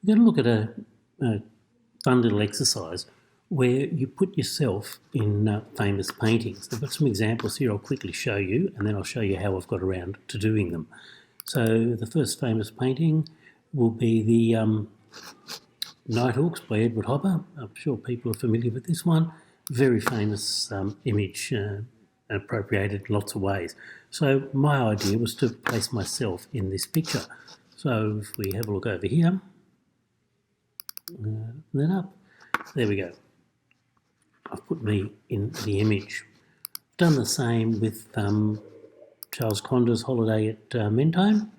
You're going to look at a fun little exercise where you put yourself in famous paintings. I've got some examples here I'll quickly show you, and then I'll show you how I've got around to doing them. So the first famous painting will be the Nighthawks by Edward Hopper. I'm sure people are familiar with this one. Very famous image, appropriated in lots of ways. So my idea was to place myself in this picture. So if we have a look over here, then up, there we go. I've put me in the image. I've done the same with Charles Conder's Holiday at Mentone,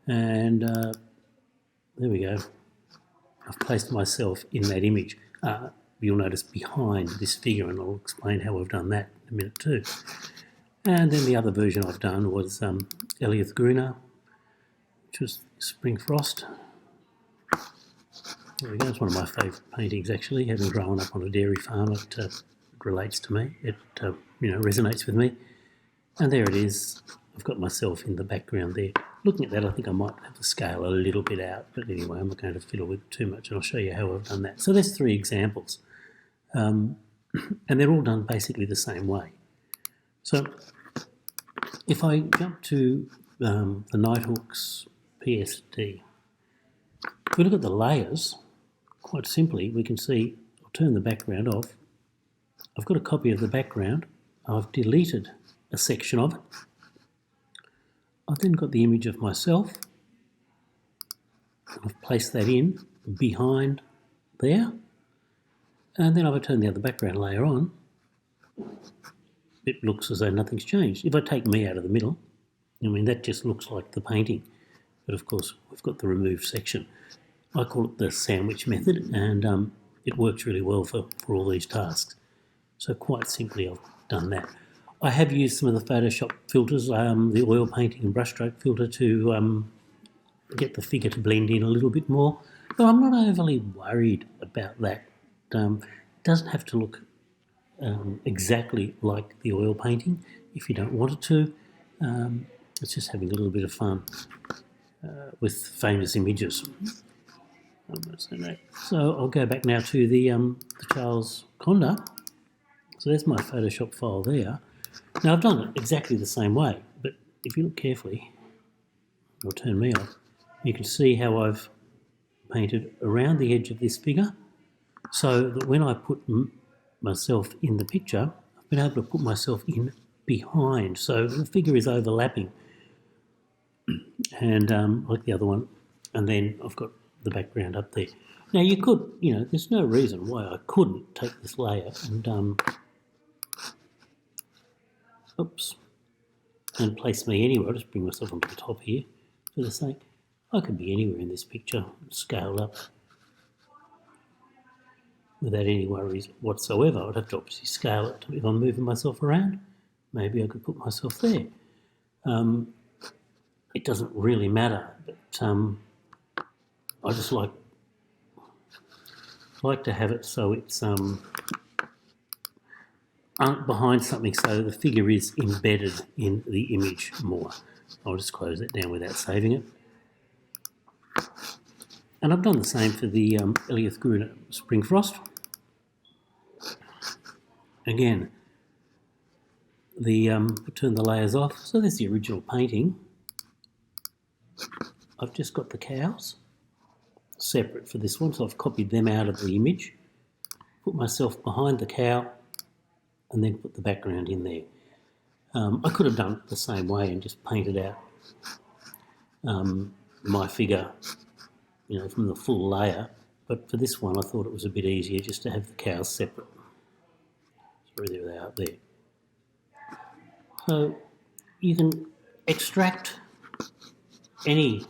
and there we go. I've placed myself in that image. You'll notice behind this figure, and I'll explain how I've done that in a minute too. And then the other version I've done was Elliot Gruner, which was Spring Frost. There we go. It's one of my favourite paintings, actually. Having grown up on a dairy farm, it relates to me. It resonates with me. And there it is. I've got myself in the background there. Looking at that, I think I might have to scale a little bit out. But anyway, I'm not going to fiddle with it too much, and I'll show you how I've done that. So there's 3 examples. And they're all done basically the same way. So if I jump to the Nighthawks PSD, if we look at the layers, quite simply, we can see, I'll turn the background off. I've got a copy of the background. I've deleted a section of it. I've then got the image of myself. I've placed that in behind there. And then I've turned the other background layer on. It looks as though nothing's changed. If I take me out of the middle, I mean, that just looks like the painting. But of course, we've got the removed section. I call it the sandwich method, and it works really well for all these tasks. So quite simply, I've done that. I have used some of the Photoshop filters, the oil painting and brushstroke filter, to get the figure to blend in a little bit more. But I'm not overly worried about that. It doesn't have to look exactly like the oil painting if you don't want it to. It's just having a little bit of fun with famous images. So I'll go back now to the Charles Conder. So there's my Photoshop file there. Now I've done it exactly the same way, but if you look carefully, I'll turn me off, you can see how I've painted around the edge of this figure, so that when I put myself in the picture, I've been able to put myself in behind, so the figure is overlapping, and like the other one, and then I've got the background up there. Now you could, there's no reason why I couldn't take this layer and and place me anywhere. I'll just bring myself onto the top here for the sake. I could be anywhere in this picture, scaled up without any worries whatsoever. I'd have to obviously scale it if I'm moving myself around. Maybe I could put myself there. It doesn't really matter, but I just like to have it so it's behind something, so the figure is embedded in the image more. I'll just close that down without saving it. And I've done the same for the Elliot Gruner Spring Frost. Again, turn the layers off. So there's the original painting. I've just got the cows separate for this one, so I've copied them out of the image, put myself behind the cow, and then put the background in there. I could have done it the same way and just painted out my figure, from the full layer. But for this one, I thought it was a bit easier just to have the cows separate. So there they are there. So you can extract any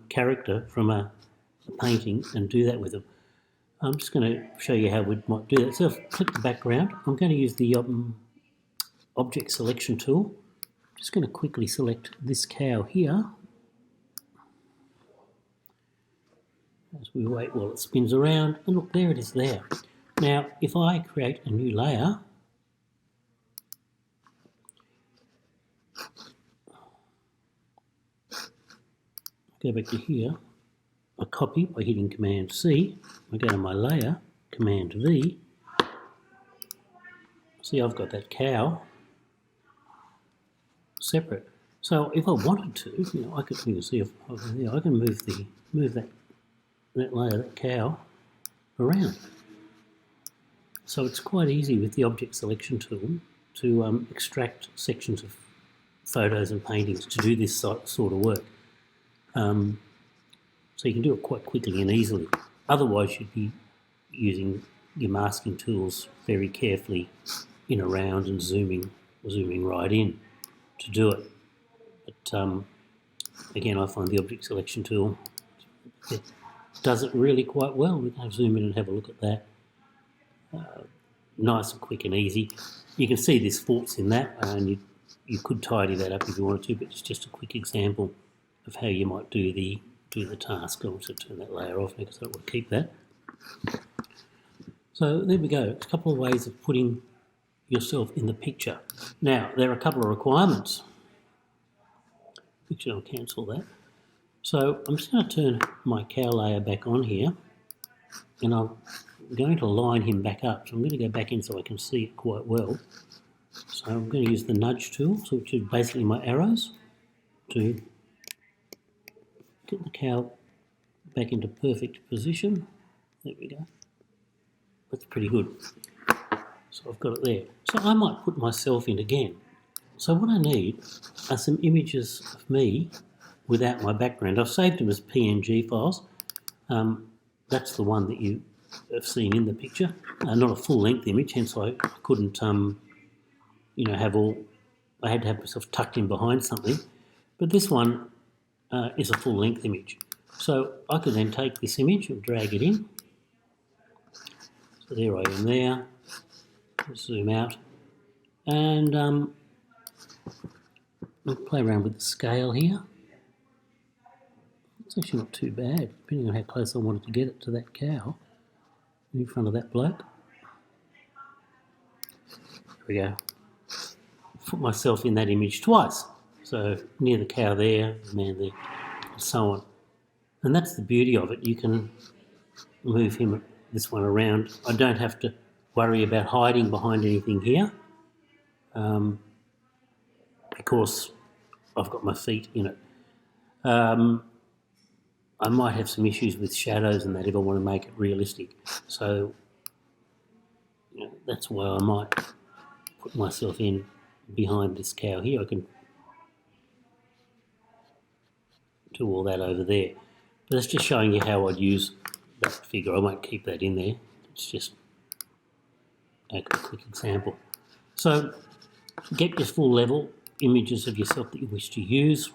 character from a painting and do that with them. I'm just going to show you how we might do that. So I've clicked the background. I'm going to use the object selection tool. I'm just going to quickly select this cow here. As we wait while it spins around, and look, there it is there. Now, if I create a new layer, go back to here, I copy by hitting Command C. I go to my layer, Command V. See, I've got that cow separate. So if I wanted to, I could see if I can move that layer, that cow, around. So it's quite easy with the object selection tool to extract sections of photos and paintings to do this sort of work. So you can do it quite quickly and easily. Otherwise, you'd be using your masking tools very carefully in around and zooming right in to do it. But again, I find the object selection tool does it really quite well. We can zoom in and have a look at that. Nice and quick and easy. You can see there's faults in that, and you could tidy that up if you wanted to, but it's just a quick example of how you might do the task. I'll also turn that layer off because I don't want to keep that. So there we go. It's a couple of ways of putting yourself in the picture. Now, there are a couple of requirements. Actually, I'll cancel that. So I'm just going to turn my cow layer back on here, and I'm going to line him back up. So I'm going to go back in so I can see it quite well. So I'm going to use the nudge tool, which is basically my arrows, to get the cow back into perfect position. There we go. That's pretty good. So I've got it there. So I might put myself in again. So what I need are some images of me without my background. I've saved them as PNG files. That's the one that you have seen in the picture. Not a full-length image, hence I couldn't, have all. I had to have myself tucked in behind something. But this one is a full-length image. So I could then take this image and drag it in. So there I am there. Zoom out, and I'll play around with the scale here. It's actually not too bad, depending on how close I wanted to get it to that cow in front of that bloke. There we go. Put myself in that image twice. So near the cow there, the man there, and so on. And that's the beauty of it. You can move this one around. I don't have to worry about hiding behind anything here because I've got my feet in it. I might have some issues with shadows and that if I want to make it realistic. So that's why I might put myself in behind this cow here. I can do all that over there. But that's just showing you how I'd use that figure. I won't keep that in there. It's just a quick example. So get your full level images of yourself that you wish to use.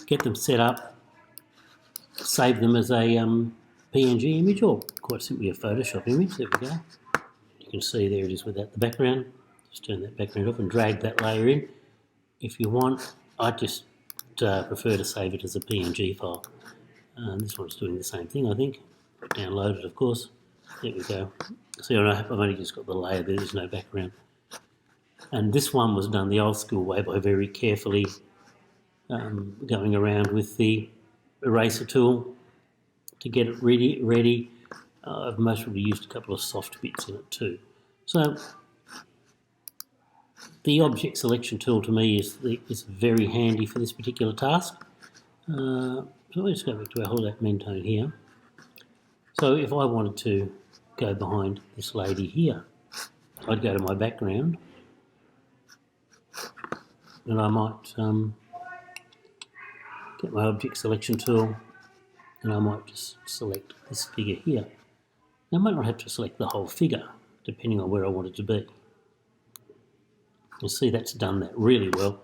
Get them set up. Save them as a PNG image or quite simply a Photoshop image. There we go. You can see there it is without the background. Just turn that background off and drag that layer in. If you want, I just prefer to save it as a PNG file. This one's doing the same thing, I think. Download it, of course. There we go. See, I've only just got the layer there, there's no background. And this one was done the old school way by very carefully going around with the eraser tool to get it ready. I've mostly used a couple of soft bits in it too. So the object selection tool to me is very handy for this particular task. So let's go back to our holiday mentone here. So if I wanted to go behind this lady here, I'd go to my background and I might get my object selection tool and I might just select this figure here. Now, I might not have to select the whole figure depending on where I want it to be. You'll see that's done that really well.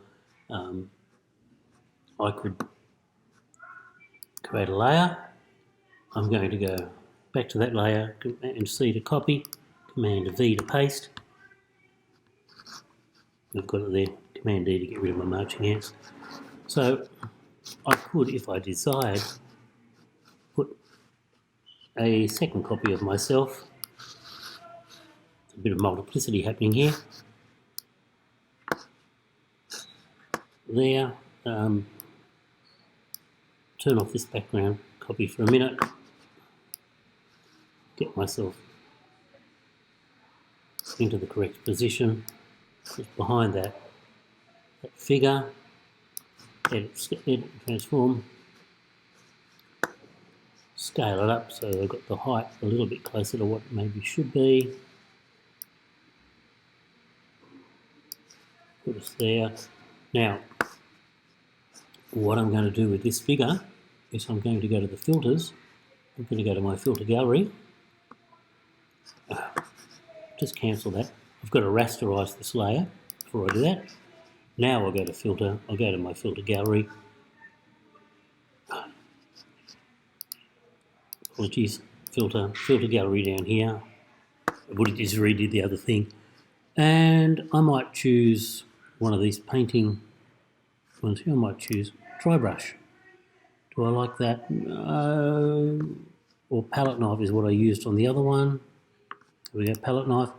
I could create a layer. I'm going to go back to that layer, Command C to copy, Command V to paste. I've got it there, Command D to get rid of my marching ants. So I could, if I desired, put a second copy of myself. A bit of multiplicity happening here. There. turn off this background copy for a minute, get myself into the correct position, just behind that figure, edit and transform, scale it up so I've got the height a little bit closer to what it maybe should be. Put us there. Now, what I'm going to do with this figure is I'm going to go to the filters. I'm going to go to my filter gallery. Just cancel that. I've got to rasterize this layer before I do that. Now I'll go to filter. I'll go to my filter gallery. Apologies. Filter gallery down here. I would have just redid the other thing. And I might choose one of these painting ones here. I might choose dry brush. Do I like that? Or palette knife is what I used on the other one. Here we go, palette knife.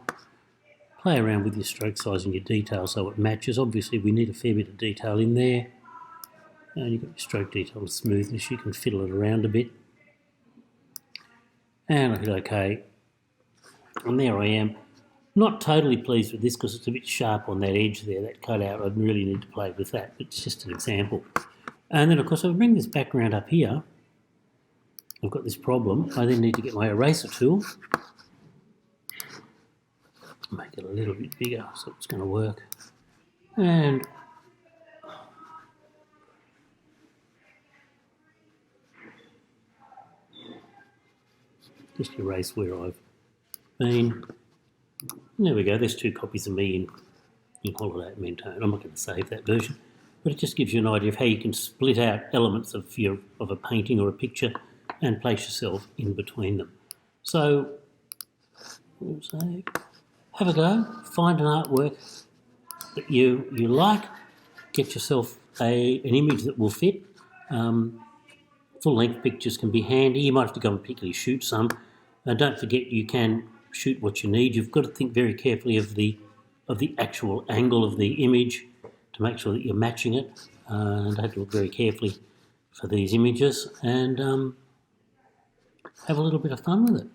Play around with your stroke size and your detail so it matches. Obviously we need a fair bit of detail in there. And you've got your stroke detail and smoothness. You can fiddle it around a bit. And I hit OK. And there I am. Not totally pleased with this because it's a bit sharp on that edge there, that cutout. I'd really need to play with that, but it's just an example. And then, of course, if I bring this background up here, I've got this problem. I then need to get my eraser tool, make it a little bit bigger so it's going to work. And just erase where I've been. And there we go, there's two copies of me in Holiday at Mentone. I'm not going to save that version, but it just gives you an idea of how you can split out elements of a painting or a picture and place yourself in between them. So, have a go, find an artwork that you like, get yourself an image that will fit. Full-length pictures can be handy. You might have to go and particularly shoot some. Don't forget you can shoot what you need. You've got to think very carefully of the actual angle of the image to make sure that you're matching it. And I have to look very carefully for these images and have a little bit of fun with it.